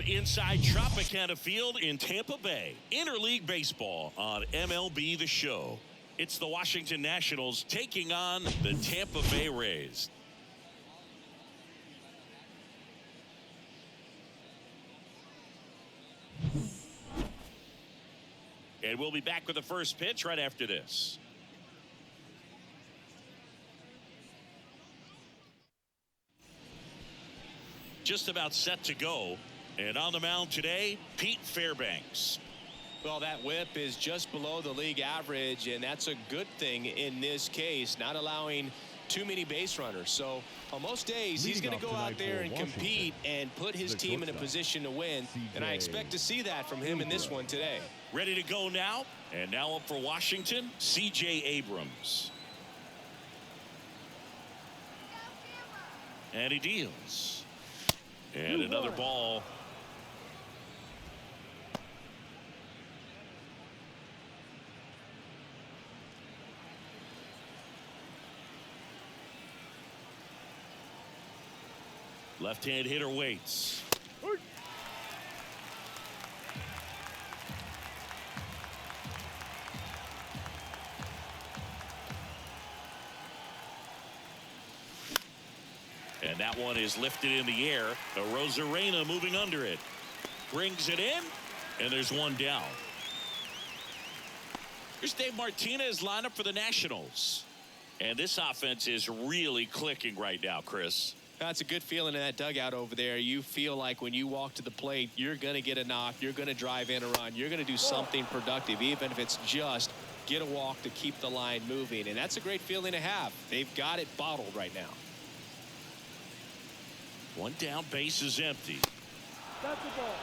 inside Tropicana Field in Tampa Bay. Interleague Baseball on MLB The Show. It's the Washington Nationals taking on the Tampa Bay Rays. And we'll be back with the first pitch right after this. Just about set to go. And on the mound today, Pete Fairbanks. Well, that whip is just below the league average, and that's a good thing in this case, not allowing too many base runners. So on most days, he's going to go out there and compete and put his team in a position to win. And I expect to see that from him in this one today. Ready to go now. And now up for Washington, C.J. Abrams. And he deals. And another ball. Left-hand hitter waits. And that one is lifted in the air. Rosarena moving under it. Brings it in. And there's one down. Here's Dave Martinez lineup for the Nationals. And this offense is really clicking right now, Chris. That's a good feeling in that dugout over there. You feel like when you walk to the plate, you're going to get a knock. You're going to drive in a run. You're going to do something productive, even if it's just get a walk to keep the line moving. And that's a great feeling to have. They've got it bottled right now. One down, base is empty. That's the ball.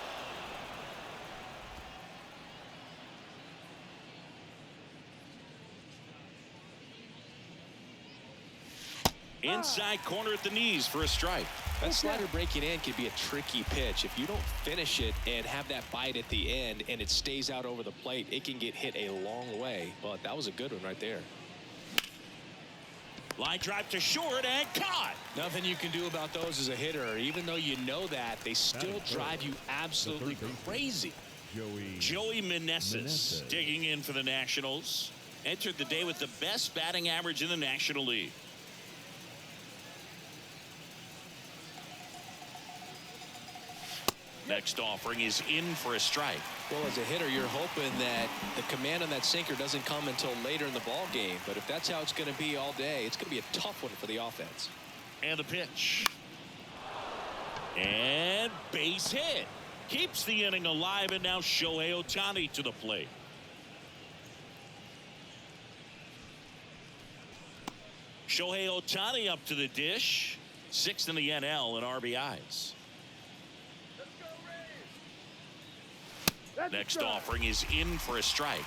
Inside corner at the knees for a strike. That slider breaking in can be a tricky pitch. If you don't finish it and have that bite at the end and it stays out over the plate, it can get hit a long way. But that was a good one right there. Line drive to short and caught. Nothing you can do about those as a hitter. Even though you know that, they still drive you absolutely crazy. Joey Meneses digging in for the Nationals. Entered the day with the best batting average in the National League. Next offering is in for a strike. Well, as a hitter, you're hoping that the command on that sinker doesn't come until later in the ball game. But if that's how it's going to be all day, it's going to be a tough one for the offense. And the pitch. And base hit. Keeps the inning alive, and now Shohei Ohtani to the plate. Shohei Ohtani up to the dish. 6th in the NL in RBIs. Next offering is in for a strike.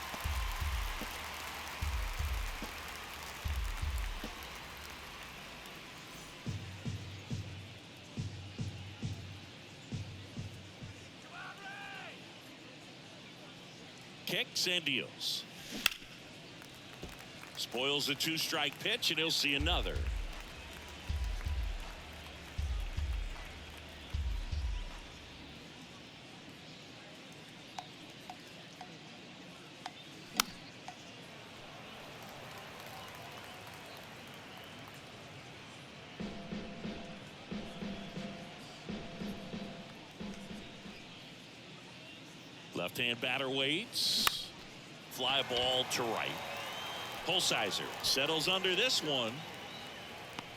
Kicks and deals. Spoils the 2-strike pitch, and he'll see another. Left-hand batter waits. Fly ball to right. Holsizer settles under this one.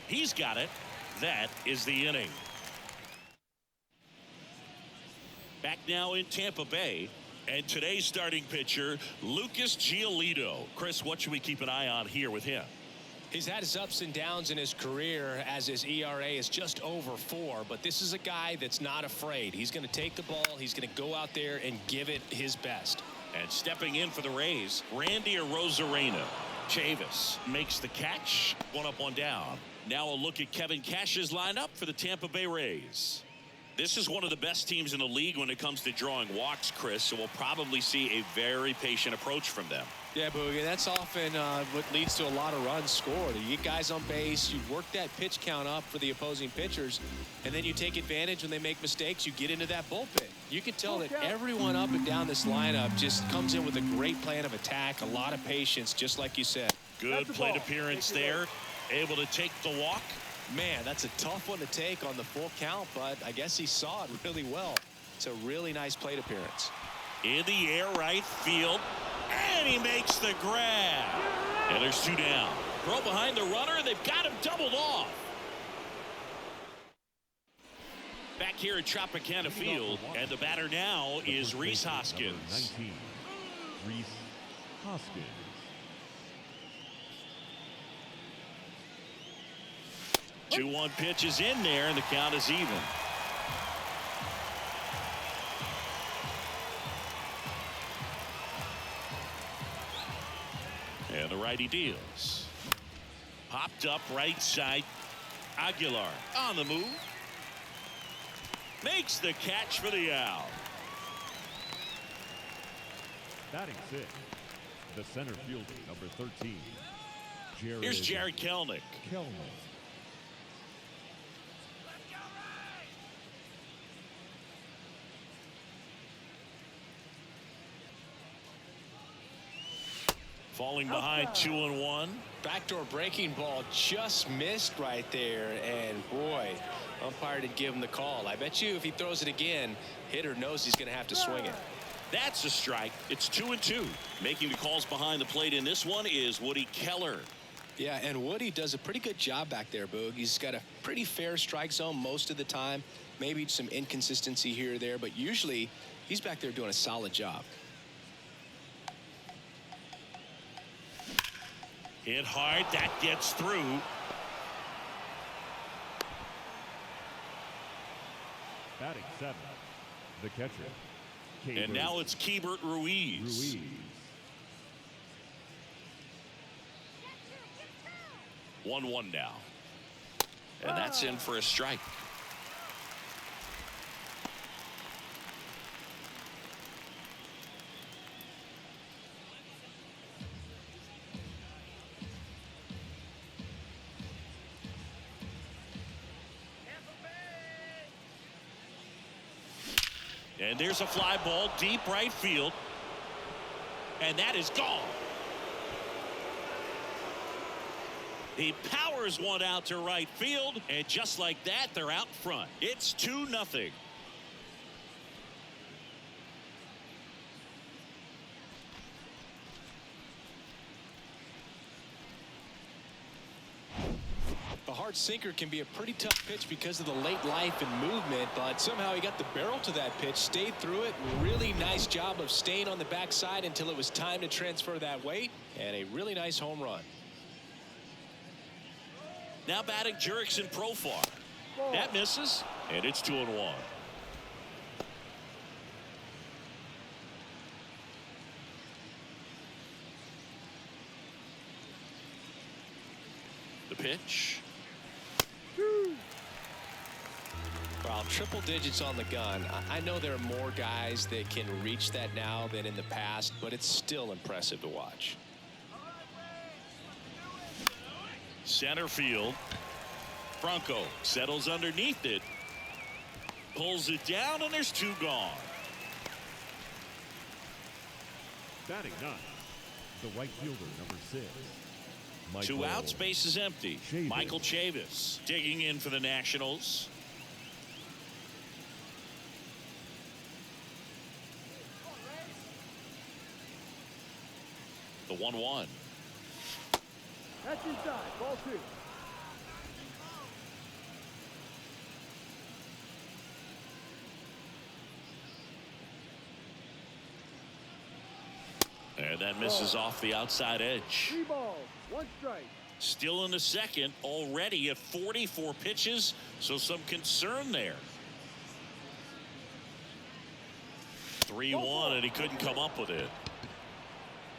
He's got it. That is the inning. Back now in Tampa Bay. And today's starting pitcher, Lucas Giolito. Chris, what should we keep an eye on here with him? He's had his ups and downs in his career as his ERA is just over 4. But this is a guy that's not afraid. He's going to take the ball. He's going to go out there and give it his best. And stepping in for the Rays, Randy Rosarena. Chavis makes the catch. One up, one down. Now a look at Kevin Cash's lineup for the Tampa Bay Rays. This is one of the best teams in the league when it comes to drawing walks, Chris, so we'll probably see a very patient approach from them. Yeah, Boogie, that's often what leads to a lot of runs scored. You get guys on base, you work that pitch count up for the opposing pitchers, and then you take advantage when they make mistakes. You get into that bullpen. You can tell that everyone up and down this lineup just comes in with a great plan of attack, a lot of patience, just like you said. Good plate appearance there. Able to take the walk. Man, that's a tough one to take on the full count, but I guess he saw it really well. It's a really nice plate appearance. In the air, right field. And he makes the grab. And there's 2 down. Throw behind the runner, and they've got him doubled off. Back here at Tropicana Field, and the batter now is Rhys Hoskins. 19, Rhys Hoskins. 2-1 pitch is in there, and the count is even. And the righty deals. Popped up right side. Aguilar on the move. Makes the catch for the out. Batting 6, the center fielder, number 13. Here's Jared Kelenic. Falling behind 2-1. Backdoor breaking ball just missed right there, and boy, umpire didn't give him the call. I bet you if he throws it again, hitter knows he's going to have to swing it. That's a strike. It's 2-2. Making the calls behind the plate in this one is Woody Keller. Yeah, and Woody does a pretty good job back there, Boog. He's got a pretty fair strike zone most of the time. Maybe some inconsistency here or there, but usually he's back there doing a solid job. Hit hard. That gets through. Batting 7, the catcher. And now it's Keibert Ruiz. 1-1 now. And that's in for a strike. And there's a fly ball deep right field. And that is gone. He powers one out to right field. And just like that, they're out front. It's 2-0. A hard sinker can be a pretty tough pitch because of the late life and movement, but somehow he got the barrel to that pitch, stayed through it. Really nice job of staying on the backside until it was time to transfer that weight, and a really nice home run. Now batting Jurickson Profar. That misses, and it's 2-1. The pitch. Well, triple digits on the gun. I know there are more guys that can reach that now than in the past, but it's still impressive to watch. Center field. Franco settles underneath it. Pulls it down, and there's 2 gone. Batting 9, the right fielder, number 6. 2 outs, base is empty. Chavis. Michael Chavis digging in for the Nationals. The 1-1. That's inside. Ball 2. And that misses off the outside edge. 3 balls, 1 strike. Still in the second, already at 44 pitches, so some concern there. 3-1, and he couldn't come up with it.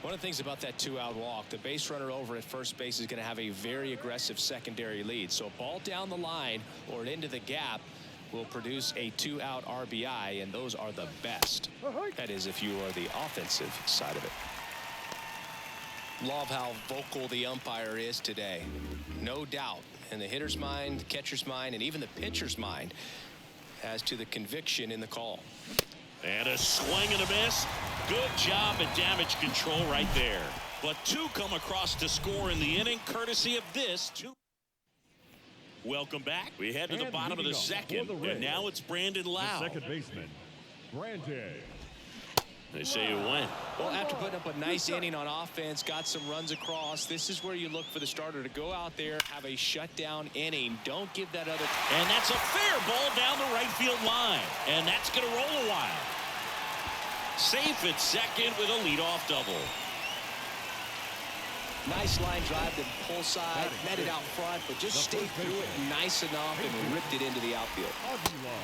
One of the things about that 2-out walk, the base runner over at first base is going to have a very aggressive secondary lead. So a ball down the line or into the gap will produce a 2-out RBI, and those are the best. That is, if you are the offensive side of it. Love how vocal the umpire is today. No doubt in the hitter's mind, the catcher's mind, and even the pitcher's mind as to the conviction in the call. And a swing and a miss. Good job at damage control right there. But two come across to score in the inning, courtesy of this two. Welcome back. We head to the bottom of the second, and now it's Brandon Lau. Second baseman, Brandon. They say you win. Well, after putting up a nice inning on offense, got some runs across, this is where you look for the starter to go out there, have a shutdown inning. Don't give that other. And that's a fair ball down the right field line. And that's going to roll a while. Safe at second with a leadoff double. Nice line drive to the pull side, met it out front, but just stayed through it nice enough and ripped it into the outfield.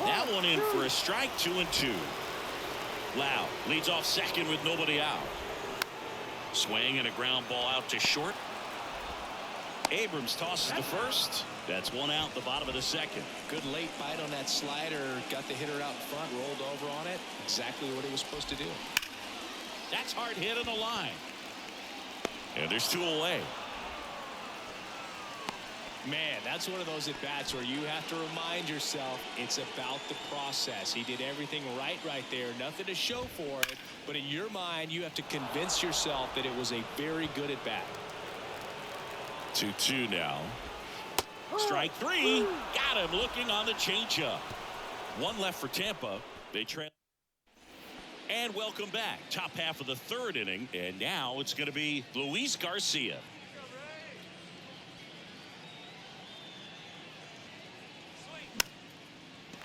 That one in for a strike, 2-2. Lau leads off second with nobody out. Swing and a ground ball out to short. Abrams tosses the first. That's one out the bottom of the second. Good late bite on that slider. Got the hitter out in front, rolled over on it. Exactly what he was supposed to do. That's hard hit on the line. And there's two away. Man, that's one of those at-bats where you have to remind yourself it's about the process. He did everything right there. Nothing to show for it. But in your mind, you have to convince yourself that it was a very good at-bat. 2-2 now. Strike three. Got him looking on the changeup. One left for Tampa. They trail. And welcome back. Top half of the third inning. And now it's going to be Luis Garcia.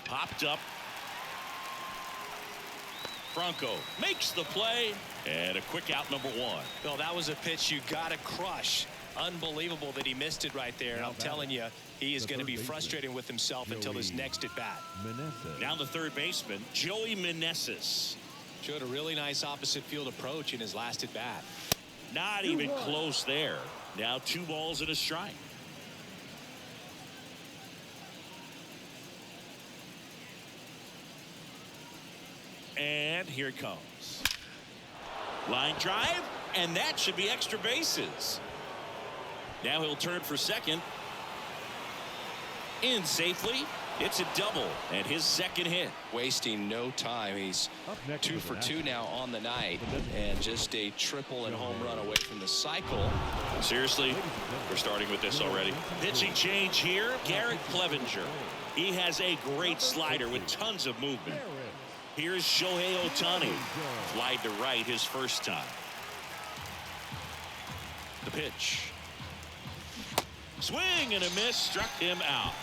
Popped up. Franco makes the play. And a quick out, number one. Well, that was a pitch you got to crush. Unbelievable that he missed it right there. And I'm telling you, he is going to be frustrated with himself until his next at bat. Now the third baseman, Joey Meneses. Showed a really nice opposite field approach in his last at bat. Not even close there. Now 2 balls and a strike. And here it comes. Line drive, and that should be extra bases. Now he'll turn for second. In safely. It's a double and his second hit. Wasting no time. He's 2 for 2 now on the night, and just a triple and home run away from the cycle. Seriously, we're starting with this already. Pitching change here, Garrett Clevenger. He has a great slider with tons of movement. Here's Shohei Ohtani. Flied to right his first time. The pitch. Swing and a miss, struck him out.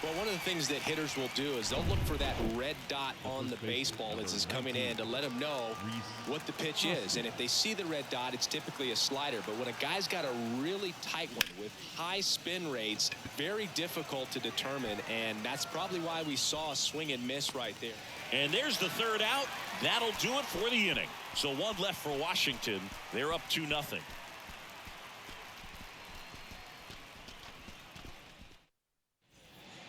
Well, one of the things that hitters will do is they'll look for that red dot on the baseball as it's coming in to let them know what the pitch is. And if they see the red dot, it's typically a slider. But when a guy's got a really tight one with high spin rates, very difficult to determine. And that's probably why we saw a swing and miss right there. And there's the third out. That'll do it for the inning. So one left for Washington. They're up 2-0.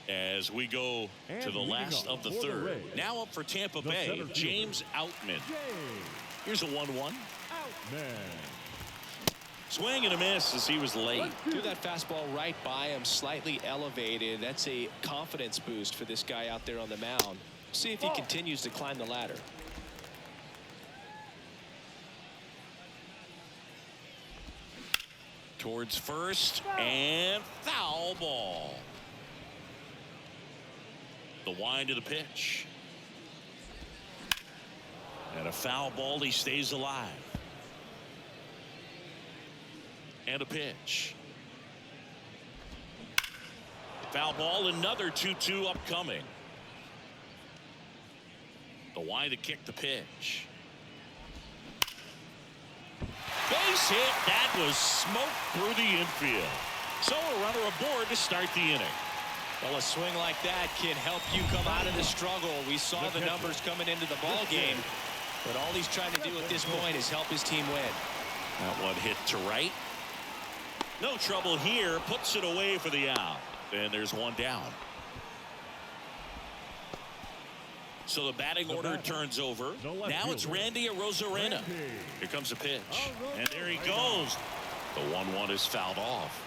As we go to the last of the third. Now up for Tampa Bay, James Outman. Here's a 1-1. Swing and a miss as he was late. Threw that fastball right by him, slightly elevated. That's a confidence boost for this guy out there on the mound. See if he continues to climb the ladder. Towards first, and foul ball. The wind of the pitch. And a foul ball, he stays alive. And a pitch. Foul ball, another 2-2 upcoming. The wind to kick the pitch. Base hit, that was smoke through the infield. So a runner aboard to start the inning. Well, a swing like that can help you come out of the struggle. We saw the numbers coming into the ball game, but all he's trying to do at this point is help his team win. That one hit to right. No trouble here, puts it away for the out. And there's one down. So the batting order turns over. Now it's Randy Arozarena. Here comes a pitch. And there he goes. The 1-1 is fouled off.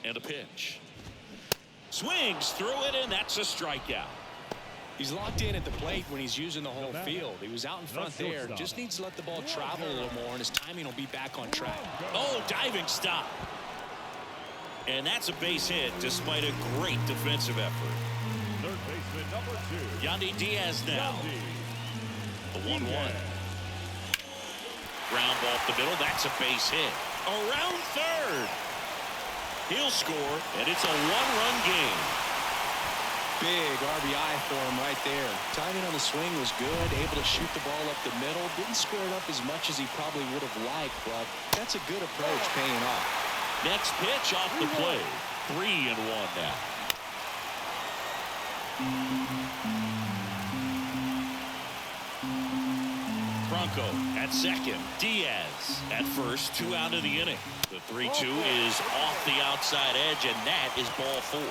And a pitch. Swings through it, and that's a strikeout. He's locked in at the plate when he's using the whole field. He was out in front there. Just needs to let the ball travel a little more, and his timing will be back on track. Oh, diving stop. And that's a base hit despite a great defensive effort. Third baseman number 2. Yandy Diaz now. The 1-1. Ground ball up the middle. That's a base hit. Around third. He'll score, and it's a 1-run game. Big RBI for him right there. Timing on the swing was good. Able to shoot the ball up the middle. Didn't square it up as much as he probably would have liked, but that's a good approach paying off. Next pitch off the play. 3-1 now. Bronco at second. Diaz at first. 2 out of the inning. The 3-2 is off the outside edge, and that is ball 4.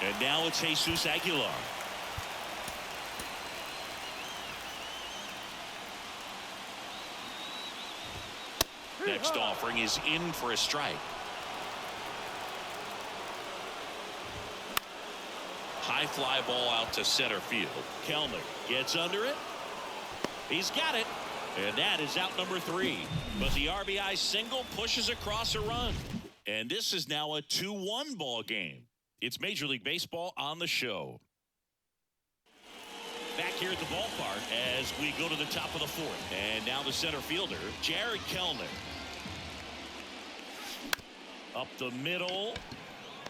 And now it's Jesus Aguilar. Next offering is in for a strike. High fly ball out to center field. Kelnick gets under it. He's got it. And that is out number 3. But the RBI single pushes across a run. And this is now a 2-1 ball game. It's Major League Baseball on the show. Back here at the ballpark as we go to the top of the 4th. And now the center fielder, Jared Kelnick. Up the middle.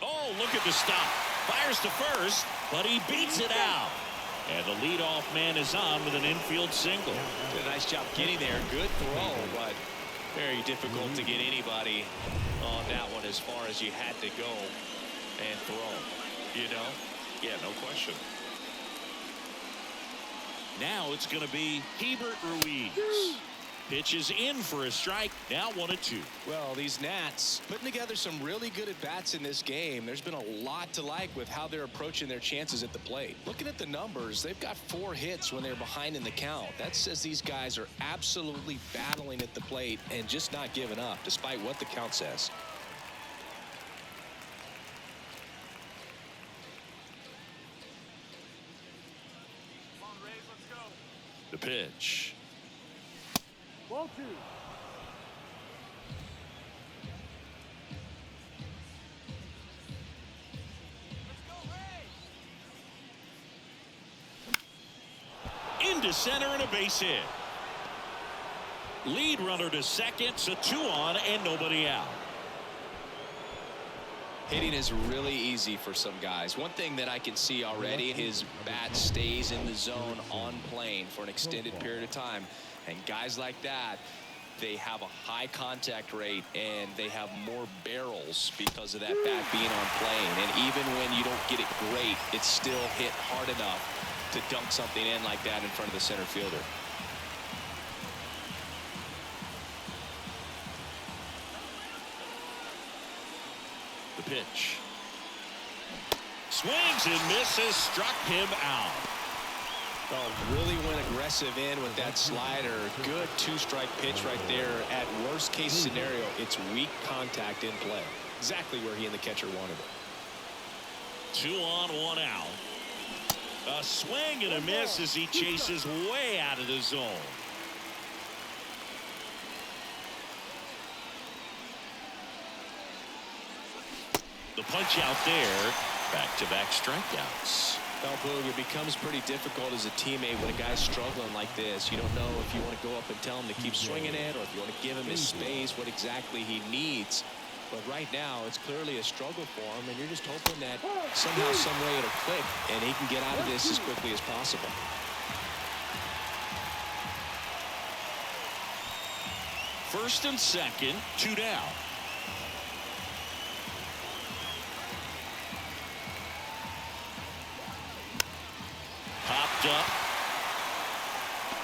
Oh, look at the stop. Fires to first, but he beats it out. And the leadoff man is on with an infield single. Did a nice job getting there. Good throw, but very difficult to get anybody on that one as far as you had to go and throw, you know? Yeah, no question. Now it's going to be Hebert Ruiz. Pitches in for a strike. Now 1-2. Well, these Nats putting together some really good at-bats in this game. There's been a lot to like with how they're approaching their chances at the plate. Looking at the numbers, they've got 4 hits when they're behind in the count. That says these guys are absolutely battling at the plate and just not giving up, despite what the count says. The pitch. Ball 2. Into center and a base hit. Lead runner to second, so 2 on and nobody out. Hitting is really easy for some guys. One thing that I can see already, his bat stays in the zone on plane for an extended period of time. And guys like that, they have a high contact rate and they have more barrels because of that bat being on plane. And even when you don't get it great, it's still hit hard enough to dunk something in like that in front of the center fielder. The pitch. Swings and misses, struck him out. Oh, really went aggressive in with that slider. Good 2-strike pitch right there. At worst case scenario, it's weak contact in play. Exactly where he and the catcher wanted it. 2 on, 1 out. A swing and a miss as he chases way out of the zone. The punch out there. Back-to-back strikeouts. Well, Boog, it becomes pretty difficult as a teammate when a guy's struggling like this. You don't know if you want to go up and tell him to keep swinging it or if you want to give him his space, what exactly he needs. But right now, it's clearly a struggle for him, and you're just hoping that somehow, some way it'll click, and he can get out of this as quickly as possible. First and second, 2 down. Popped up.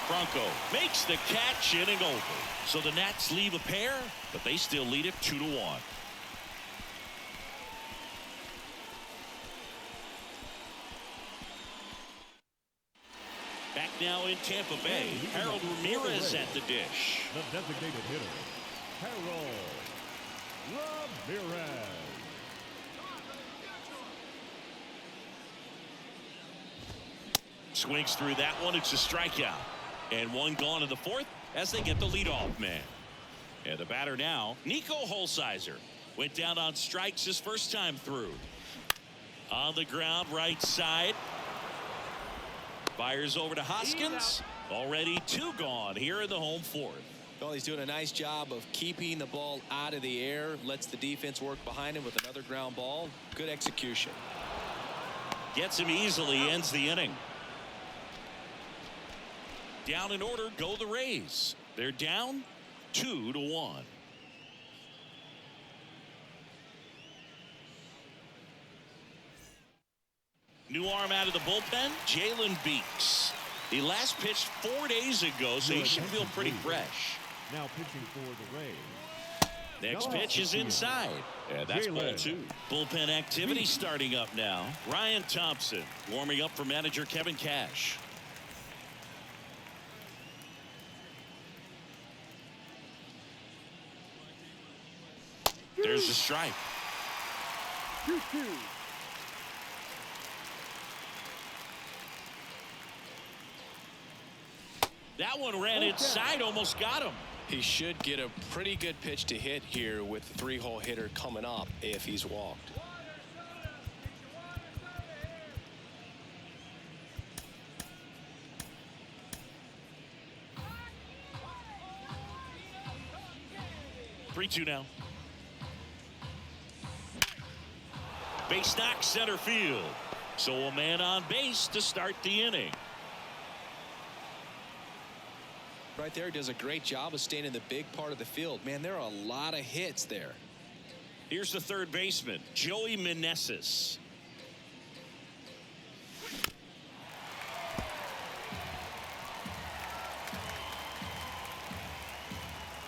Bronco makes the catch, inning over. So the Nats leave a pair, but they still lead it 2-1. Back now in Tampa Bay, Harold Ramirez at the dish. The designated hitter, Harold Ramirez. Swings through that one. It's a strikeout. And one gone in the fourth as they get the leadoff man. And the batter now, Nico Holsizer. Went down on strikes his first time through. On the ground, right side. Fires over to Hoskins. Already 2 gone here in the home fourth. Well, he's doing a nice job of keeping the ball out of the air. Lets the defense work behind him with another ground ball. Good execution. Gets him easily, ends the inning. Down in order go the Rays. They're down 2-1. New arm out of the bullpen, Jalen Beeks. He last pitched 4 days ago, so he should feel pretty fresh. Now pitching for the Rays. Next pitch is inside. And that's ball 2. Bullpen activity starting up now. Ryan Thompson warming up for manager Kevin Cash. There's a strike. 2-2. That one ran inside, almost got him. He should get a pretty good pitch to hit here with the 3-hole hitter coming up if he's walked. Three-two now. Base knock center field. So a man on base to start the inning. Right there, does a great job of staying in the big part of the field. Man, there are a lot of hits there. Here's the third baseman, Joey Meneses.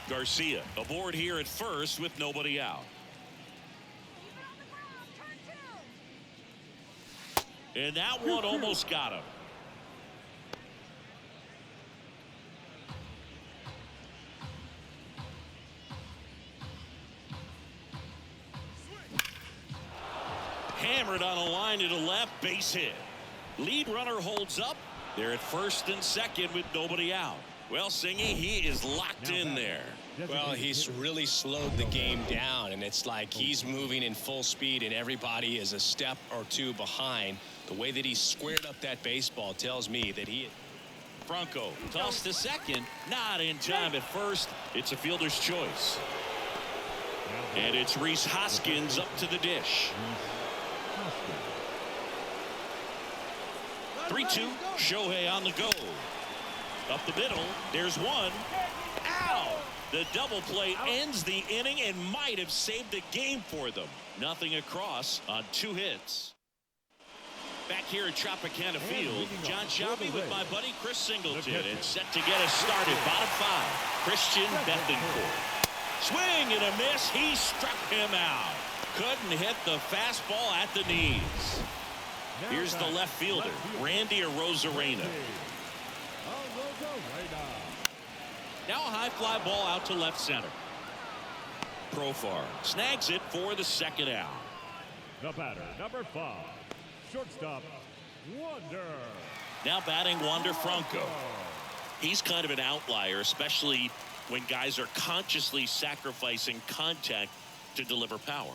Garcia aboard here at first with nobody out. And that one almost got him. Hammered on a line to the left, base hit. Lead runner holds up. They're at first and second with nobody out. Well, Singy, he is locked in there. Well, he's really slowed the game down, and it's like he's moving in full speed, and everybody is a step or two behind. The way that he squared up that baseball tells me that he... Franco tossed to second, not in time at first. It's a fielder's choice. And it's Rhys Hoskins up to the dish. 3-2, Shohei on the go. Up the middle, there's one. Ow! The double play ends the inning and might have saved the game for them. Nothing across on 2 hits. Back here at Tropicana Field, John Shelby with my buddy Chris Singleton and set to get us started. Bottom 5, Christian Bethancourt. Swing and a miss. He struck him out. Couldn't hit the fastball at the knees. Here's the left fielder, Randy Arozarena. Now a high fly ball out to left center. Profar snags it for the second out. The batter, number 5, shortstop, Wander. Now batting Wander Franco. He's kind of an outlier, especially when guys are consciously sacrificing contact to deliver power.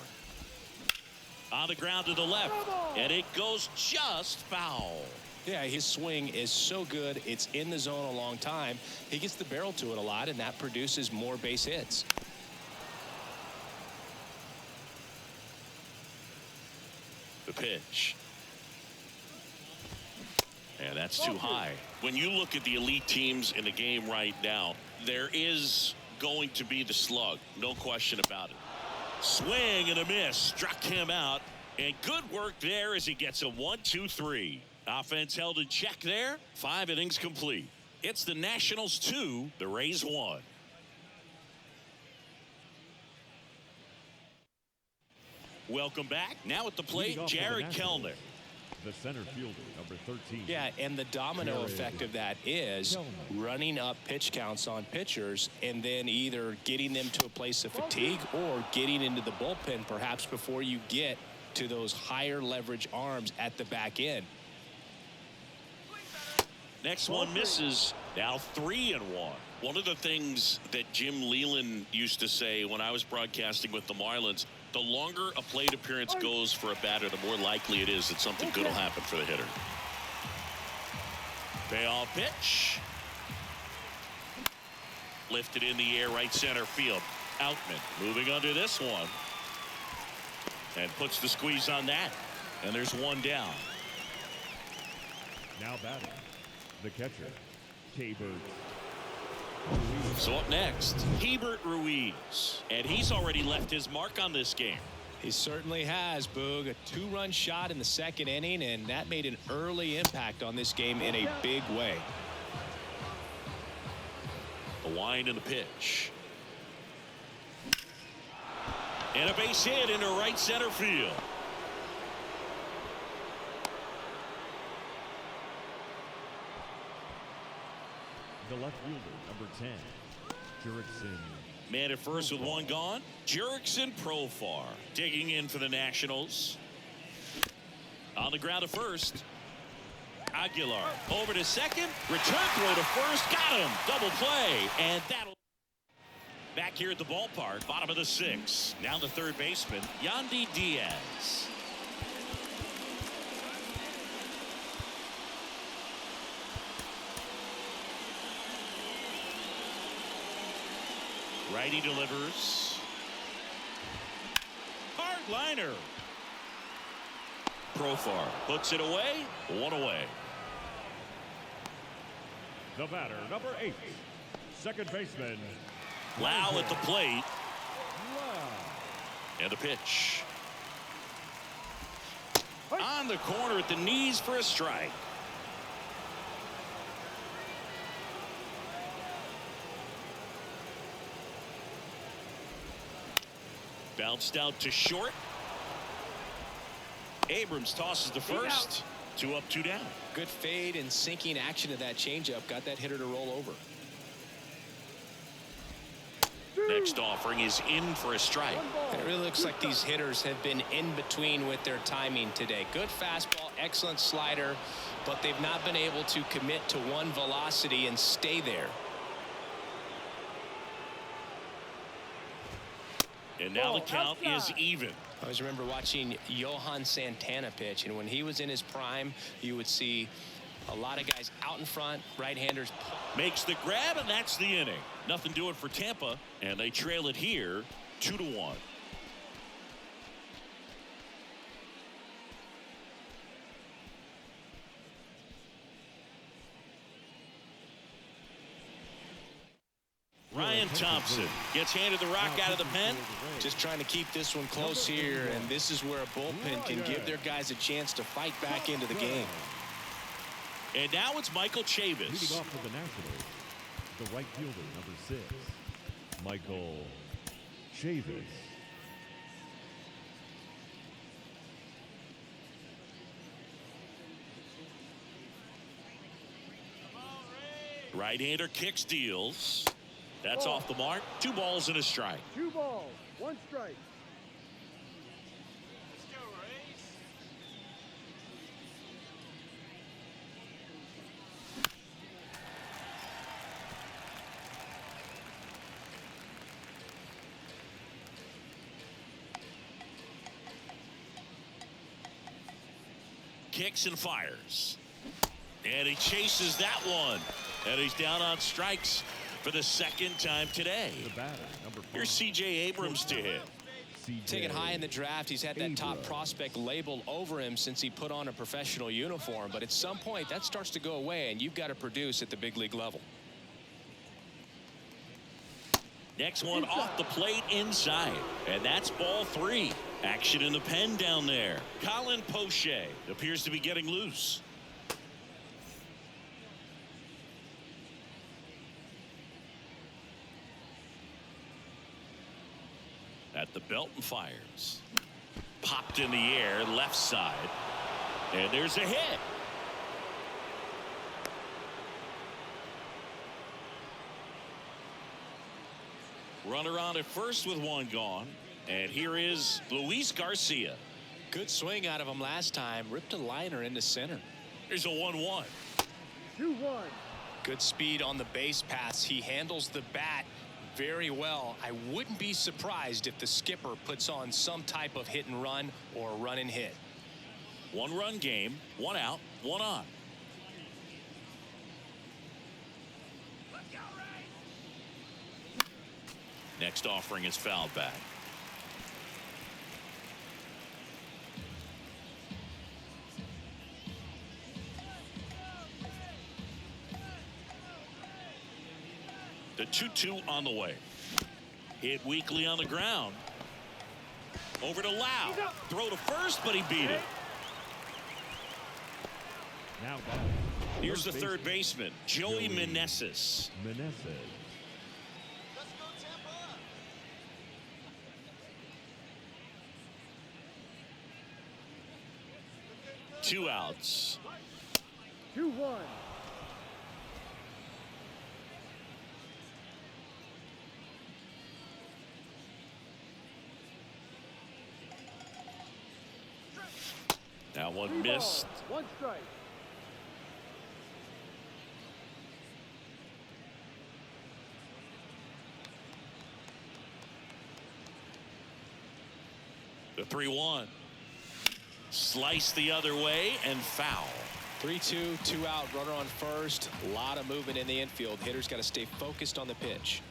On the ground to the left, and it goes just foul. Yeah, his swing is so good. It's in the zone a long time. He gets the barrel to it a lot, and that produces more base hits. The pitch. And that's too high. When you look at the elite teams in the game right now, there is going to be the slug. No question about it. Swing and a miss. Struck him out. And good work there as he gets a 1-2-3. Offense held in check there. 5 innings complete. It's the Nationals 2, the Rays 1. Welcome back. Now at the plate, Jared Kellner. The center fielder, number 13. Yeah, and the domino effect of that is running up pitch counts on pitchers and then either getting them to a place of fatigue or getting into the bullpen perhaps before you get to those higher leverage arms at the back end. Next one misses. Now 3-1. One of the things that Jim Leland used to say when I was broadcasting with the Marlins, the longer a plate appearance goes for a batter, the more likely it is that something good will happen for the hitter. Payoff pitch. Lifted in the air, right center field. Outman moving under this one. And puts the squeeze on that. And there's one down. Now batting, the catcher, Rebirth. So up next, Hebert Ruiz. And he's already left his mark on this game. He certainly has, Boog. A 2-run shot in the second inning, and that made an early impact on this game in a big way. The wind and the pitch. And a base hit into right center field. The left fielder, number 10, Jurickson. Man at first with one gone. Jurickson Profar digging in for the Nationals. On the ground at first. Aguilar over to second. Return throw to first. Got him. Double play. And that'll. Back here at the ballpark. Bottom of the 6th. Now the third baseman, Yandy Diaz. Righty delivers. Hard liner. Profar puts it away. One away. The batter, number 8, second baseman, Lau at the plate. And the pitch. On the corner at the knees for a strike. Bounced out to short. Abrams tosses the first. 2 up, 2 down. Good fade and sinking action of that changeup. Got that hitter to roll over. Next offering is in for a strike. And it really looks like these hitters have been in between with their timing today. Good fastball, excellent slider, but they've not been able to commit to one velocity and stay there. And now the count is even. I always remember watching Johan Santana pitch, and when he was in his prime, you would see a lot of guys out in front, right-handers. Makes the grab, and that's the inning. Nothing doing for Tampa, and they trail it here 2-1. Ryan Thompson gets handed the rock out of the pen. Just trying to keep this one close here, and this is where a bullpen can give their guys a chance to fight back into the game. And now it's Michael Chavis. Leading off for the Nationals, the right fielder, number 6, Michael Chavis. Right-hander kicks, deals. That's off the mark. 2 balls and a strike. 2 balls, 1 strike. Kicks and fires. And he chases that one. And he's down on strikes for the second time today. The batter, number 5. Here's C.J. Abrams to hit. Taken high in the draft, he's had that top prospect labeled over him since he put on a professional uniform. But at some point, that starts to go away, and you've got to produce at the big league level. Next one off the plate inside. And that's ball 3. Action in the pen down there. Colin Poche appears to be getting loose. At the belt and fires. Popped in the air, left side. And there's a hit. Runner on at first with 1 gone. And here is Luis Garcia. Good swing out of him last time. Ripped a liner into center. Here's a 1-1. 2-1. Good speed on the base paths. He handles the bat very well. I wouldn't be surprised if the skipper puts on some type of hit and run or run and hit. 1-run game, 1 out, 1 on. Next offering is fouled back. The 2-2 on the way. Hit weakly on the ground. Over to Lau. Throw to first, but he beat it. Now back. Here's the third baseman, Joey Meneses. Meneses. 2 outs. 2-1. Now 1 3 missed. balls, 1 strike. The 3-1. Slice the other way and foul. 3-2, 2 out, runner on first. A lot of movement in the infield. Hitter's got to stay focused on the pitch.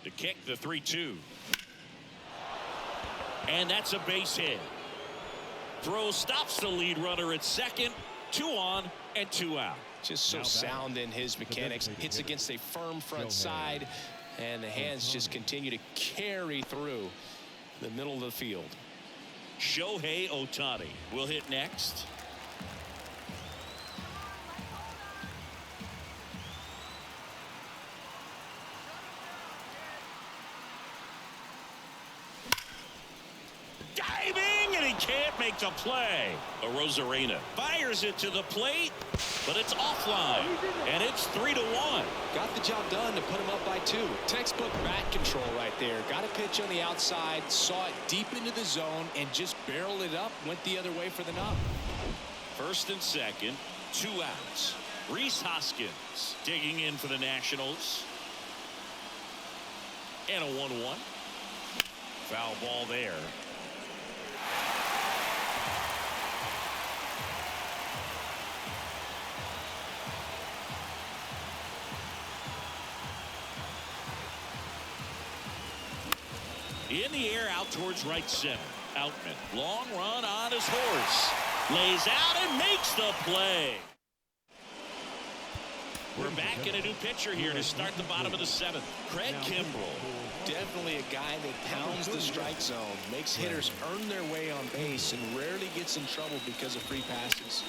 To kick the 3-2. And that's a base hit. Throw stops the lead runner at second. 2 on and 2 out. Just so sound in his mechanics. Hits against a firm front side, and the hands just continue to carry through the middle of the field. Shohei Ohtani will hit next. Diving, and he can't make the play. Rosarena fires it to the plate, but it's offline, and it's 3-1. Got the job done to put him up by 2. Textbook bat control right there. Got a pitch on the outside, saw it deep into the zone, and just barreled it up, went the other way for the knock. First and second, 2 outs. Rhys Hoskins digging in for the Nationals. And a 1-1. Foul ball there. In the air out towards right center. Outman, long run on his horse. Lays out and makes the play. We're back in a new pitcher here to start the bottom of the 7th. Craig Kimbrell. Definitely a guy that pounds the strike zone, makes hitters earn their way on base, and rarely gets in trouble because of free passes.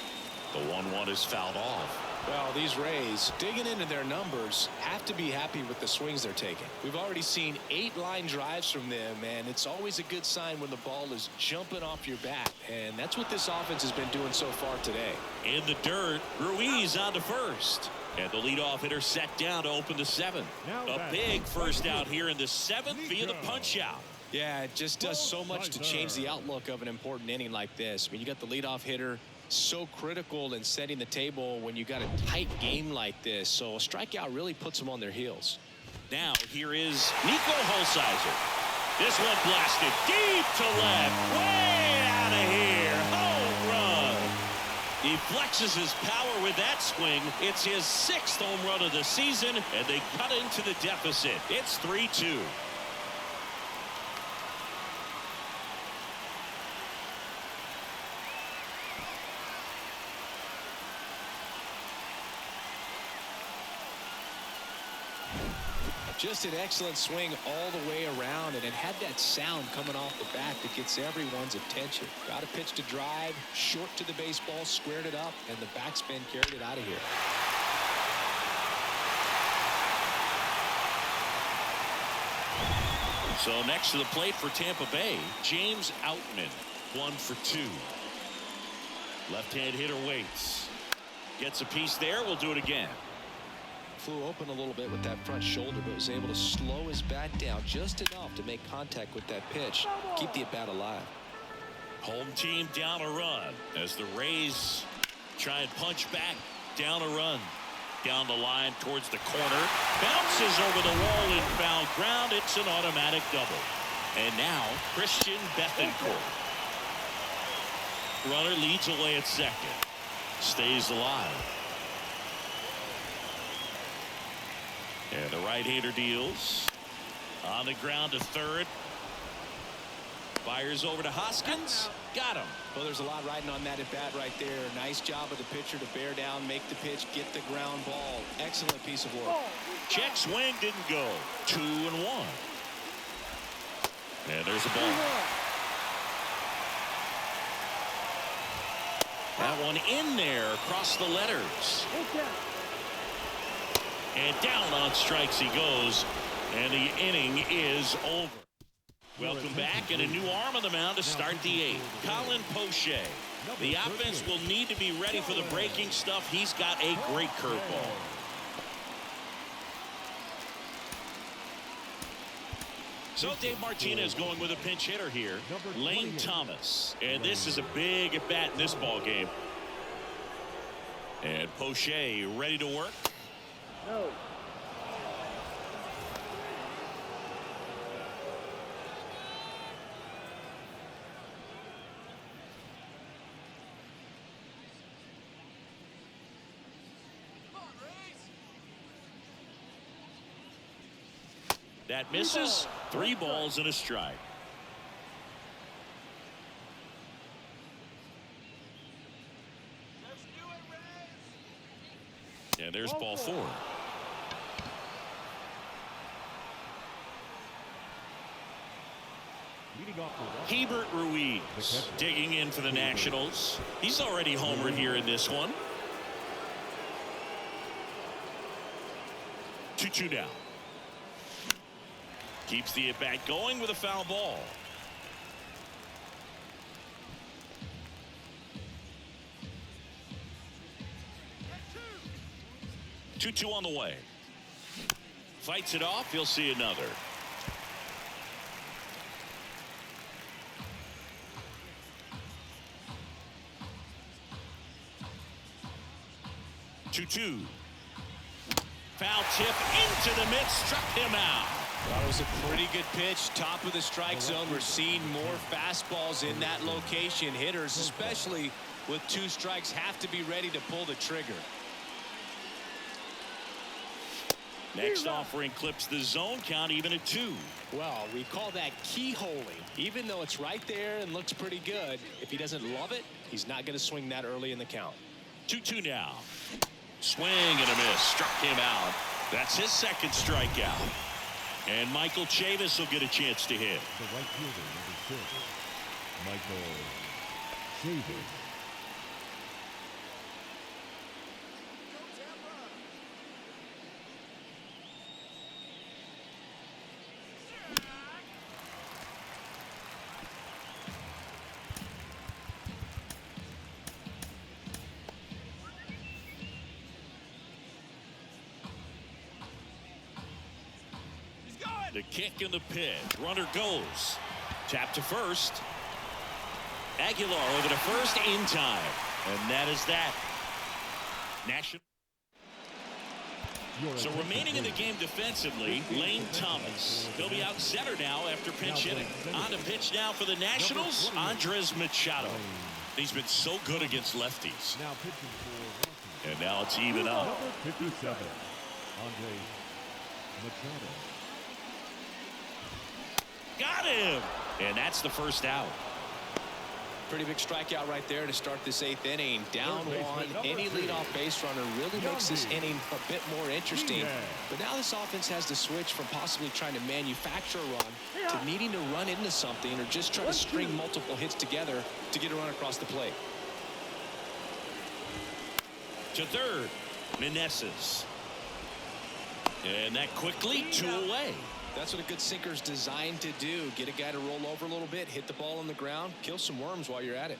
The 1-1 is fouled off. Well, these Rays, digging into their numbers, have to be happy with the swings they're taking. We've already seen 8 line drives from them, and it's always a good sign when the ball is jumping off your bat, and that's what this offense has been doing so far today. In the dirt, Ruiz on to first. And the leadoff hitter set down to open the 7th. A big first out here in the 7th via the punch out. Yeah, it just does so much to change the outlook of an important inning like this. I mean, you got the leadoff hitter, so critical in setting the table when you got a tight game like this. So a strikeout really puts them on their heels. Now here is Nico Holsizer. This one blasted deep to left, way out of here. Home run. He flexes his power with that swing. It's his 6th home run of the season, and they cut into the deficit. It's 3-2. Just an excellent swing all the way around, and it had that sound coming off the bat that gets everyone's attention. Got a pitch to drive, short to the baseball, squared it up, and the backspin carried it out of here. So next to the plate for Tampa Bay, James Outman, 1 for 2. Left-hand hitter waits. Gets a piece there. We'll do it again. Flew open a little bit with that front shoulder, but was able to slow his bat down just enough to make contact with that pitch. Keep the at-bat alive. Home team down a run as the Rays try and punch back. Down a run. Down the line towards the corner. Bounces over the wall in foul ground. It's an automatic double. And now Christian Bethancourt. Runner leads away at second. Stays alive. And the right-hander deals. On the ground to third. Fires over to Hoskins. Got him. Well, there's a lot riding on that at bat right there. Nice job of the pitcher to bear down, make the pitch, get the ground ball. Excellent piece of work. Check swing didn't go. 2-1. And there's a ball. That one in there across the letters. And down on strikes he goes. And the inning is over. Welcome back, and a new arm on the mound to start the eighth. Colin Poche. The offense will need to be ready for the breaking stuff. He's got a great curveball. So Dave Martinez going with a pinch hitter here. Lane Thomas. And this is a big at bat in this ball game. And Poche ready to work. No. That misses. 3 balls and a strike. And there's ball 4. Hebert Ruiz digging in for the Nationals. He's already homered here in this one. 2-2 down. Keeps the at bat going with a foul ball. Two on the way. Fights it off. He'll see another. Two. Foul tip into the mitt. Struck him out. That was a pretty good pitch. Top of the strike zone. We're seeing more fastballs in that location. Hitters, especially with 2 strikes, have to be ready to pull the trigger. Next offering clips the zone count even at 2. Well, we call that keyholing. Even though it's right there and looks pretty good, if he doesn't love it, he's not going to swing that early in the count. 2-2 now. Swing and a miss. Struck him out. That's his second strikeout. And Michael Chavis will get a chance to hit. The right fielder, number 6, Michael Chavis. The kick in the pitch. Runner goes. Tap to first. Aguilar over to first in time. And that is that. National. So remaining in the game defensively, Lane Thomas. He'll be out center now after pinch hitting. On to pitch now for the Nationals, Andres Machado. He's been so good against lefties. And now it's even up. Number 57, Andres Machado. Got him. And that's the first out. Pretty big strikeout right there to start this 8th inning. Down 1. Any leadoff base runner really makes this inning a bit more interesting. But now this offense has to switch from possibly trying to manufacture a run to needing to run into something or just try to string multiple hits together to get a run across the plate. To third, Meneses. And that quickly 2 away. That's what a good sinker is designed to do. Get a guy to roll over a little bit, hit the ball on the ground, kill some worms while you're at it.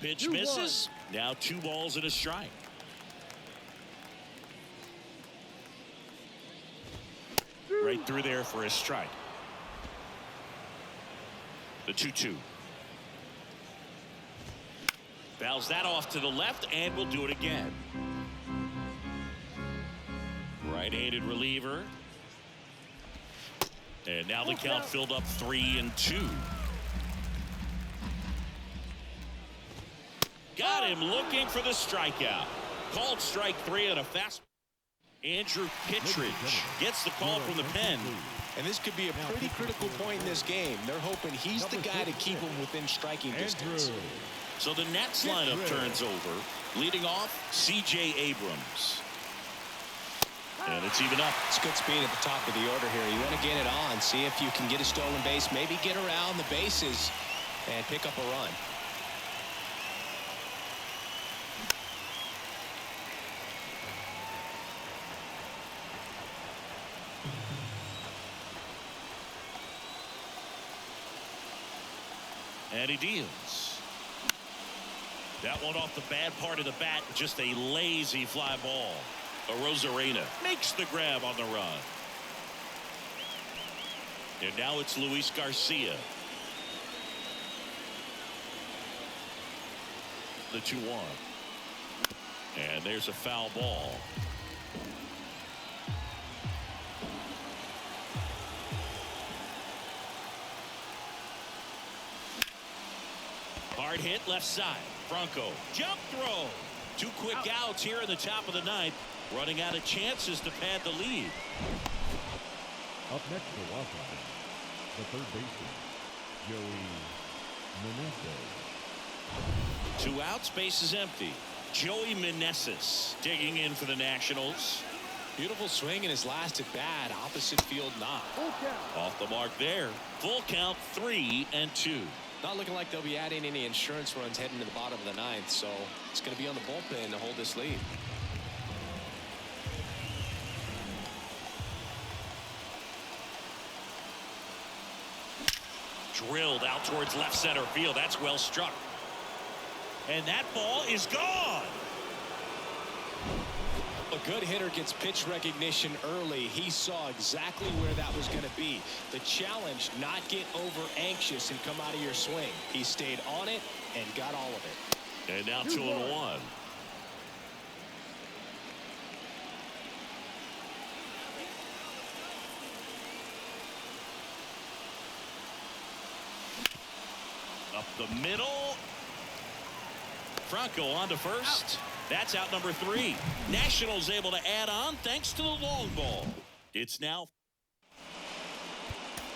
Pitch misses. Now 2 balls and a strike. Right through there for a strike. The 2-2. Fouls that off to the left, and we'll do it again. Right-handed reliever. And now the count filled up 3-2. Got him looking for the strikeout. Called strike 3 on a fast. Andrew Kittredge gets the call from the pen. And this could be a pretty critical point in this game. They're hoping he's the guy to keep them within striking distance. So the Nats lineup turns over. Leading off, C.J. Abrams. And it's even up. It's good speed at the top of the order here. You want to get it on, see if you can get a stolen base, maybe get around the bases and pick up a run. And he deals. That one off the bad part of the bat. Just a lazy fly ball. Rosarena makes the grab on the run. And now it's Luis Garcia. The 2-1. And there's a foul ball. Hard hit left side. Franco jump throw. 2 quick outs here in the top of the 9th. Running out of chances to pad the lead. Up next for Washington, the third baseman, Joey Meneses. 2 outs, base is empty. Joey Meneses digging in for the Nationals. Beautiful swing in his last at bat. Opposite field knock. Off the mark there. Full count 3-2. Not looking like they'll be adding any insurance runs heading to the bottom of the 9th, so it's going to be on the bullpen to hold this lead. Drilled out towards left center field. That's well struck. And that ball is gone. A good hitter gets pitch recognition early. He saw exactly where that was going to be. The challenge, not get over anxious and come out of your swing. He stayed on it and got all of it. And now 2-1. Up the middle. Franco on to first. That's out number 3. Nationals able to add on thanks to the long ball. It's now.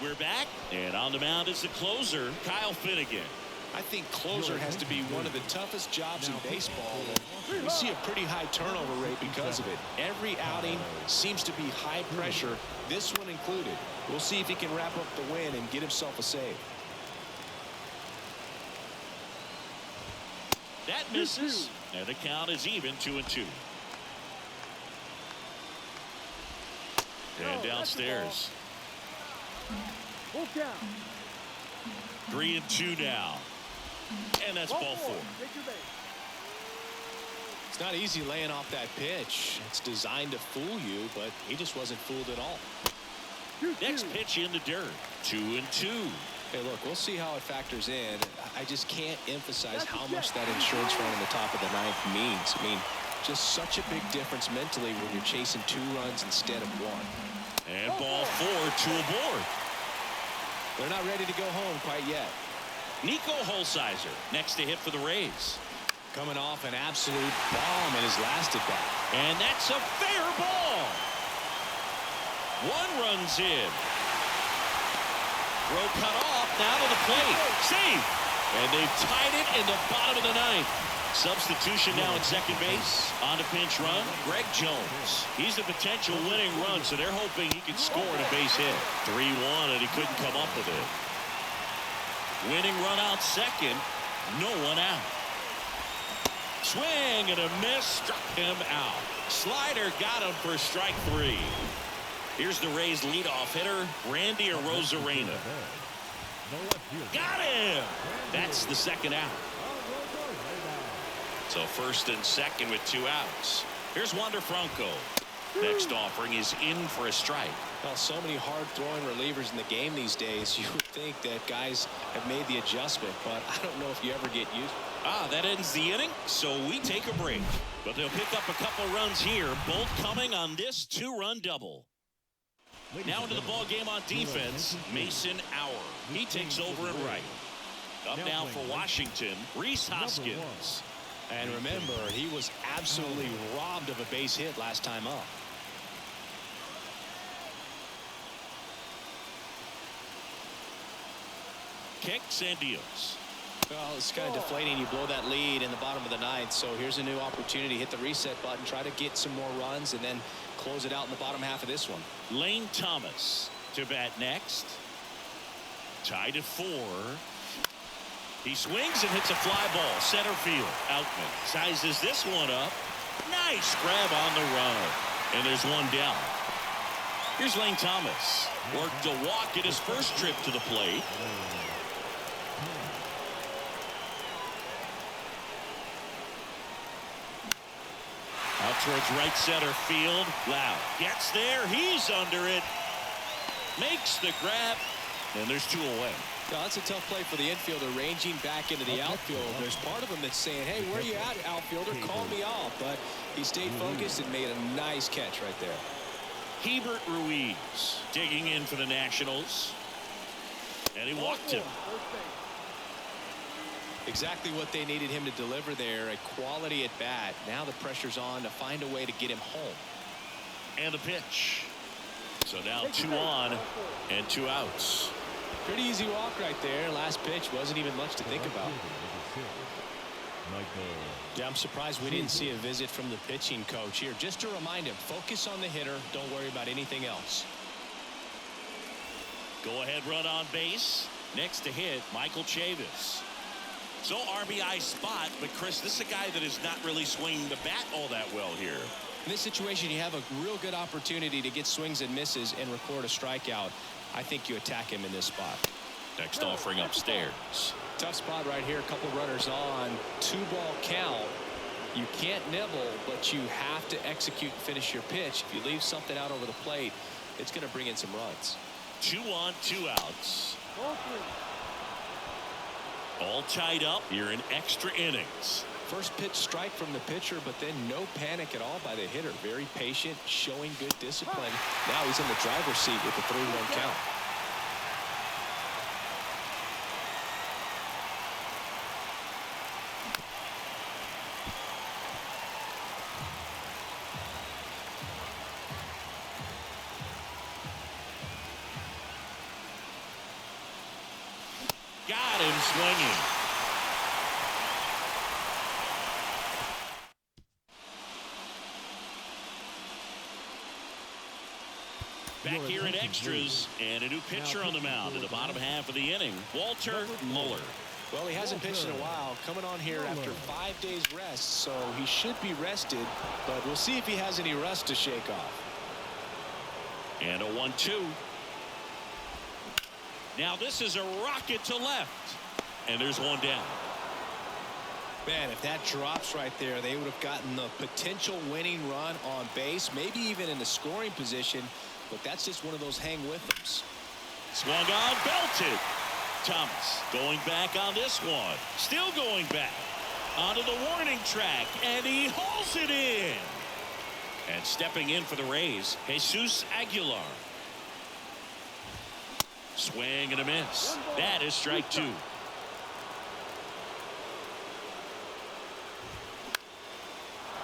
We're back. And on the mound is the closer, Kyle Finnegan. I think closer has to be one of the toughest jobs in baseball. We see a pretty high turnover rate because of it. Every outing seems to be high pressure, this one included. We'll see if he can wrap up the win and get himself a save. That misses. And the count is even 2-2. And downstairs. 3-2 now. And that's ball 4. It's not easy laying off that pitch. It's designed to fool you, but he just wasn't fooled at all. Next pitch in the dirt. 2-2. Hey, look, we'll see how it factors in. I just can't emphasize how much that insurance run in the top of the 9th means. I mean, just such a big difference mentally when you're chasing 2 runs instead of 1. And ball 4, 2 aboard. They're not ready to go home quite yet. Nico Holsizer next to hit for the Rays. Coming off an absolute bomb in his last at bat. And that's a fair ball. 1 run's in. Throw cut off, now to the plate. Save. And they've tied it in the bottom of the 9th. Substitution now at second base. On to pinch run, Greg Jones. He's the potential winning run, so they're hoping he can score a base hit. 3-1, and he couldn't come up with it. Winning run out second, no one out. Swing and a miss, struck him out. Slider got him for strike 3. Here's the Rays leadoff hitter, Randy Rosarena. Got him! That's the second out. So first and second with 2 outs. Here's Wander Franco. Next offering is in for a strike. Well, so many hard-throwing relievers in the game these days. You would think that guys have made the adjustment, but I don't know if you ever get used. That ends the inning, so we take a break. But they'll pick up a couple runs here, both coming on this 2-run double. Now into the ball game on defense, Mason Auer. He takes over at right. Up now for Washington, Rhys Hoskins. And remember, he was absolutely robbed of a base hit last time up. Kicks and deals. Well, it's kind of deflating. You blow that lead in the bottom of the ninth. So here's a new opportunity. Hit the reset button, try to get some more runs, and then close it out in the bottom half of this one. Lane Thomas to bat next. Tied at 4. He swings and hits a fly ball center field. Outman sizes this one up. Nice grab on the run. And there's one down. Here's Lane Thomas. Worked a walk at his first trip to the plate. Out towards right center field. Loud gets there. He's under it. Makes the grab. And there's 2 away. Now, that's a tough play for the infielder, ranging back into the outfield. There's part of him that's saying, hey, where are you at, outfielder? Call me off. But he stayed focused and made a nice catch right there. Hebert Ruiz digging in for the Nationals. And he walked him. Exactly what they needed him to deliver there, a quality at bat. Now the pressure's on to find a way to get him home. And the pitch. So now 2 on and 2 outs. Pretty easy walk right there. Last pitch wasn't even much to think about. Yeah, I'm surprised we didn't see a visit from the pitching coach here. Just to remind him, focus on the hitter. Don't worry about anything else. Go ahead run on base. Next to hit, Michael Chavis. So RBI spot, but Chris, this is a guy that is not really swinging the bat all that well here. In this situation, you have a real good opportunity to get swings and misses and record a strikeout. I think you attack him in this spot. Next offering upstairs. Tough spot right here. A couple runners on. 2-ball count. You can't nibble, but you have to execute and finish your pitch. If you leave something out over the plate, it's going to bring in some runs. 2 on, 2 outs. All tied up here in extra innings. First pitch strike from the pitcher, but then no panic at all by the hitter. Very patient, showing good discipline. Now he's in the driver's seat with the 3-1 count. Got him swinging. Back here in extras, and a new pitcher on the mound in the bottom half of the inning, Walter Muller. Well, he hasn't pitched in a while, coming on here after 5 days rest, so he should be rested, but we'll see if he has any rust to shake off. And a 1-2. Now this is a rocket to left, and there's one down. Man, if that drops right there, they would have gotten the potential winning run on base, maybe even in the scoring position. But that's just one of those hang with thems. Swung on, belted. Thomas going back on this one. Still going back onto the warning track, and he hauls it in. And stepping in for the Rays, Jesus Aguilar. Swing and a miss. That is strike 2.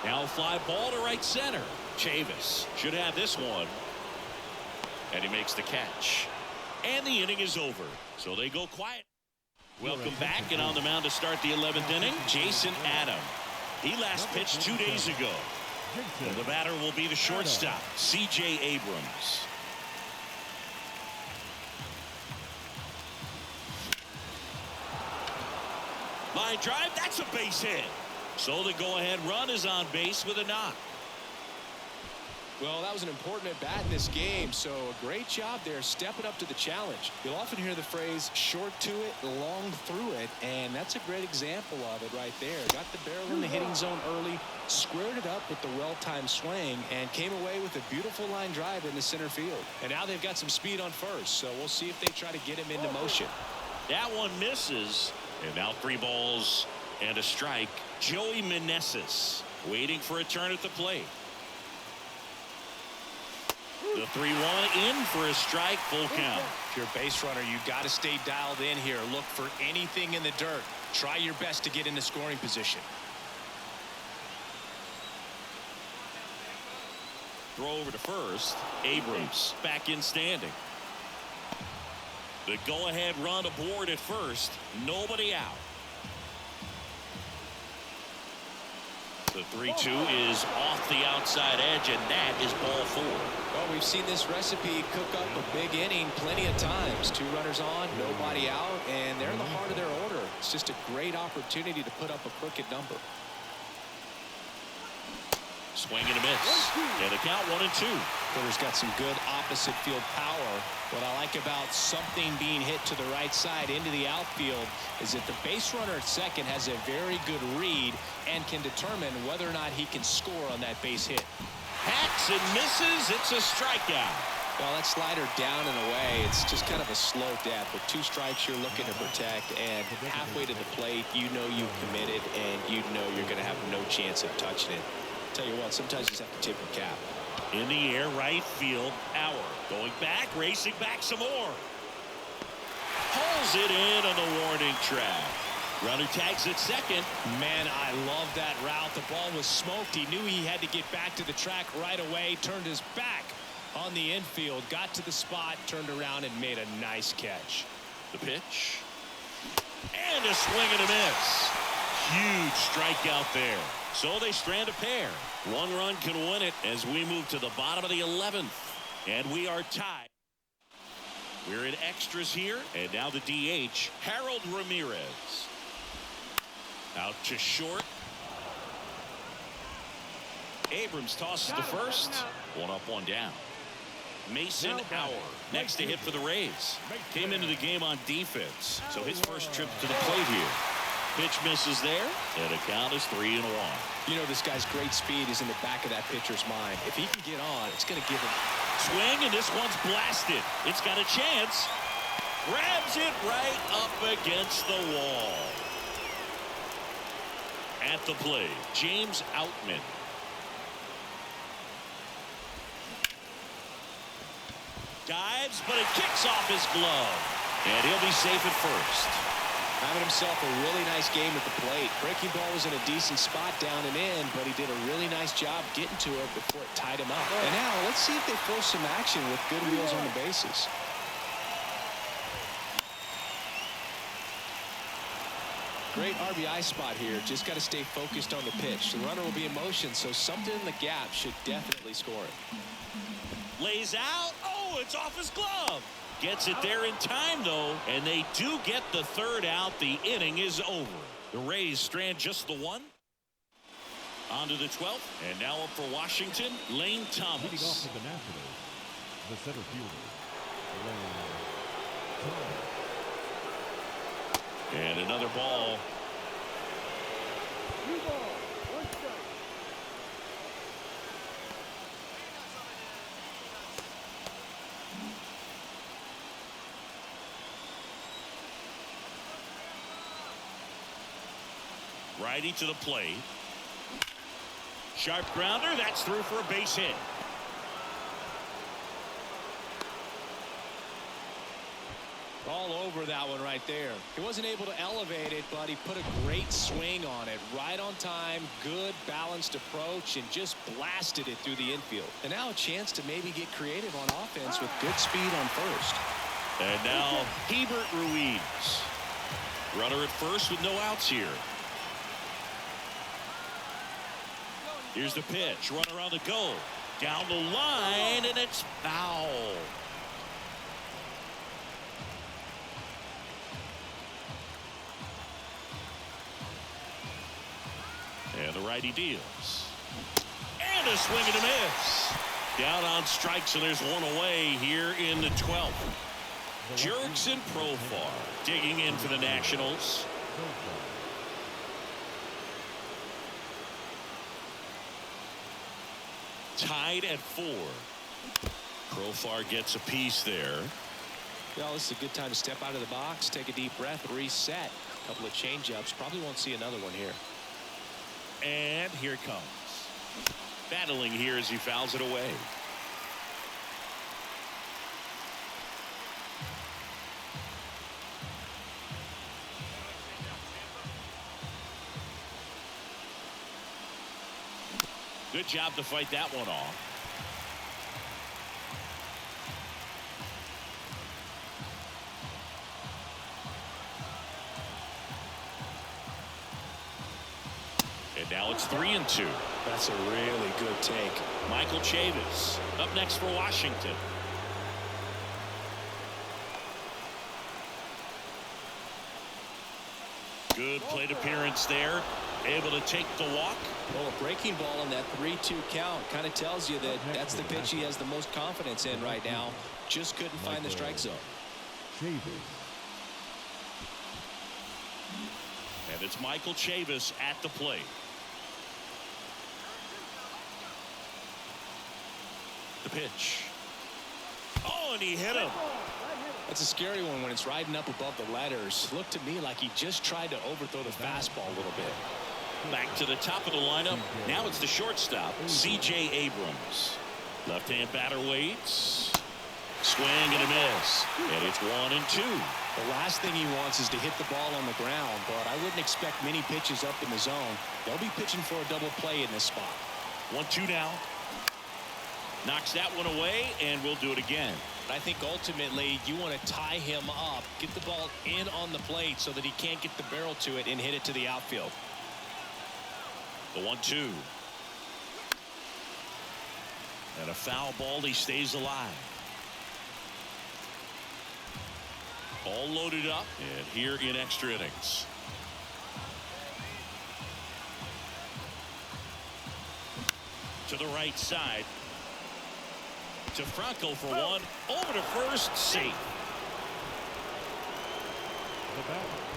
Now fly ball to right center. Chavis should have this one. And he makes the catch. And the inning is over. So they go quiet. Welcome back, and on the mound to start the 11th inning, Jason Adam. He last pitched 2 days ago. And the batter will be the shortstop, C.J. Abrams. Line drive, that's a base hit. So the go-ahead run is on base with a knock. Well, that was an important at-bat in this game, so a great job there stepping up to the challenge. You'll often hear the phrase short to it, long through it, and that's a great example of it right there. Got the barrel in the hitting zone early, squared it up with the well-timed swing, and came away with a beautiful line drive in the center field. And now they've got some speed on first, so we'll see if they try to get him into motion. That one misses, and now 3 balls and a strike. Joey Meneses waiting for a turn at the plate. The 3-1 in for a strike, full count. If you're a base runner, you got to stay dialed in here. Look for anything in the dirt. Try your best to get into scoring position. Throw over to first. Abrams back in standing. The go-ahead run aboard at first. Nobody out. The 3-2 is off the outside edge, and that is ball 4. Well, we've seen this recipe cook up a big inning plenty of times. 2 runners on, nobody out, and they're in the heart of their order. It's just a great opportunity to put up a crooked number. Swing and a miss. And the count 1-2. Hitter's got some good opposite field power. What I like about something being hit to the right side into the outfield is that the base runner at second has a very good read and can determine whether or not he can score on that base hit. Hacks and misses. It's a strikeout. Well, that slider down and away, it's just kind of a slow death. With 2 strikes you're looking to protect, and halfway to the plate, you know you've committed, and you know you're going to have no chance of touching it. Tell you what, sometimes you just have to tip your cap. In the air, right field. Auer going back, racing back some more. Pulls it in on the warning track. Runner tags at second. Man, I love that route. The ball was smoked. He knew he had to get back to the track right away. Turned his back on the infield. Got to the spot, turned around, and made a nice catch. The pitch. And a swing and a miss. Huge strikeout there. So they strand a pair. 1 run can win it as we move to the bottom of the 11th. And we are tied. We're in extras here. And now the DH, Harold Ramirez. Out to short. Abrams tosses to first. 1 up, 1 down. Mason Auer next to hit for the Rays. Came into the game on defense. So his first trip to the plate here. Pitch misses there, and the count is 3-1. You know, this guy's great speed is in the back of that pitcher's mind. If he can get on, it's going to give him swing, and this one's blasted. It's got a chance. Grabs it right up against the wall. At the plate, James Outman. Dives, but it kicks off his glove, and he'll be safe at first. Having himself a really nice game at the plate. Breaking ball was in a decent spot down and in, but he did a really nice job getting to it before it tied him up. And now let's see if they force some action with good wheels on the bases. Great RBI spot here. Just got to stay focused on the pitch. The runner will be in motion, so something in the gap should definitely score it. Lays out. Oh, it's off his glove. Gets it there in time, though, and they do get the 3rd out. The inning is over. The Rays strand just the 1. On to the 12th, and now up for Washington, Lane Thomas. Leading off for the Nationals, the center fielder, Lane Thomas. And another ball. 2 balls, 1 strike. Righty to the plate. Sharp grounder. That's through for a base hit. All over that one right there. He wasn't able to elevate it, but he put a great swing on it. Right on time, good balanced approach, and just blasted it through the infield. And now a chance to maybe get creative on offense with good speed on first. And now Hebert Ruiz. Runner at first with no outs here. Here's the pitch. Runner on the go. Down the line, and it's foul. And the righty deals. And a swing and a miss. Down on strikes, and there's one away here in the 12th. Jurickson Profar digging in for the Nationals. Tied at 4. Profar gets a piece there. Well, this is a good time to step out of the box, take a deep breath, reset. A couple of change-ups. Probably won't see another one here. And here it comes. Battling here as he fouls it away. Good job to fight that one off. And now it's 3-2. That's a really good take. Michael Chavis up next for Washington. Good plate appearance there. Able to take the walk. Well, a breaking ball in that 3-2 count kind of tells you that that's the pitch he has the most confidence in right now. Just couldn't find the strike zone. Chavis. And it's Michael Chavis at the plate. The pitch. Oh, and he hit him. That's a scary one when it's riding up above the letters. Looked to me like he just tried to overthrow the fastball a little bit. Back to the top of the lineup. Now it's the shortstop, C.J. Abrams. Left-hand batter waits. Swing and a miss. And it's 1-2. The last thing he wants is to hit the ball on the ground, but I wouldn't expect many pitches up in the zone. They'll be pitching for a double play in this spot. 1-2 now. Knocks that one away, and we'll do it again. I think ultimately you want to tie him up, get the ball in on the plate so that he can't get the barrel to it and hit it to the outfield. The 1-2. And a foul ball. He stays alive. All loaded up, and here in extra innings. To the right side. To Franco for one. Over to first. Safe.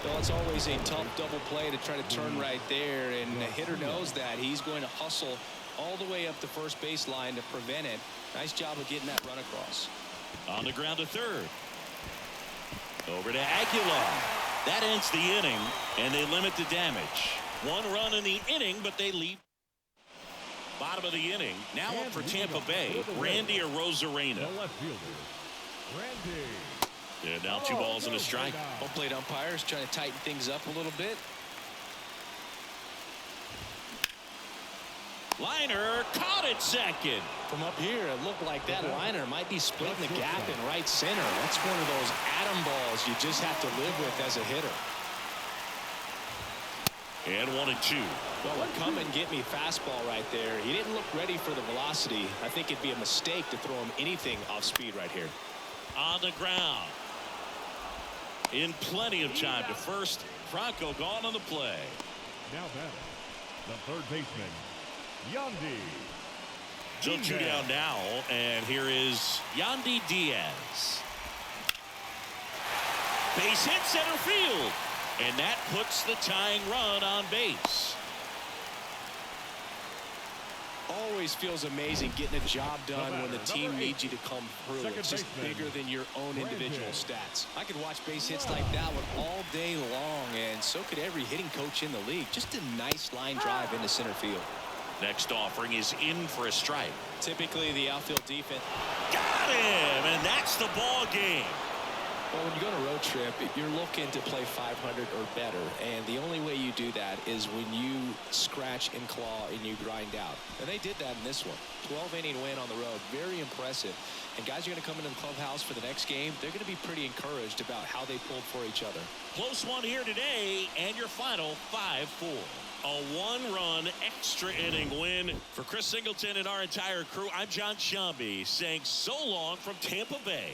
Well, it's always a tough double play to try to turn right there, and the hitter knows that. He's going to hustle all the way up the first baseline to prevent it. Nice job of getting that run across. On the ground to third. Over to Aguilar. That ends the inning, and they limit the damage. 1 run in the inning, but they lead. Bottom of the inning. Now up for Tampa Bay, Randy Arozarena. The left fielder, Randy. And now 2 balls and a strike. Home plate umpires trying to tighten things up a little bit. Liner caught at second. From up here, it looked like that liner might be splitting the gap in right center. That's one of those atom balls you just have to live with as a hitter. And 1-2. Well, a come and get me fastball right there. He didn't look ready for the velocity. I think it'd be a mistake to throw him anything off speed right here. On the ground. In plenty of time to first. Franco gone on the play. Now batting, the third baseman, Yandy. So 2 down now, and here is Yandy Diaz. Base hit center field, and that puts the tying run on base. Always feels amazing getting a job done when the team needs you to come through. It's just bigger than your own individual stats. I could watch base hits like that one all day long, and so could every hitting coach in the league. Just a nice line drive into center field. Next offering is in for a strike. Typically the outfield defense. Got him, and that's the ball game. Well, when you go on a road trip, you're looking to play 500 or better, and the only way you do that is when you scratch and claw and you grind out. And they did that in this one. 12-inning win on the road. Very impressive. And guys are going to come into the clubhouse for the next game. They're going to be pretty encouraged about how they pulled for each other. Close one here today, and your final 5-4. A 1-run extra inning win for Chris Singleton and our entire crew. I'm John Shambi saying so long from Tampa Bay.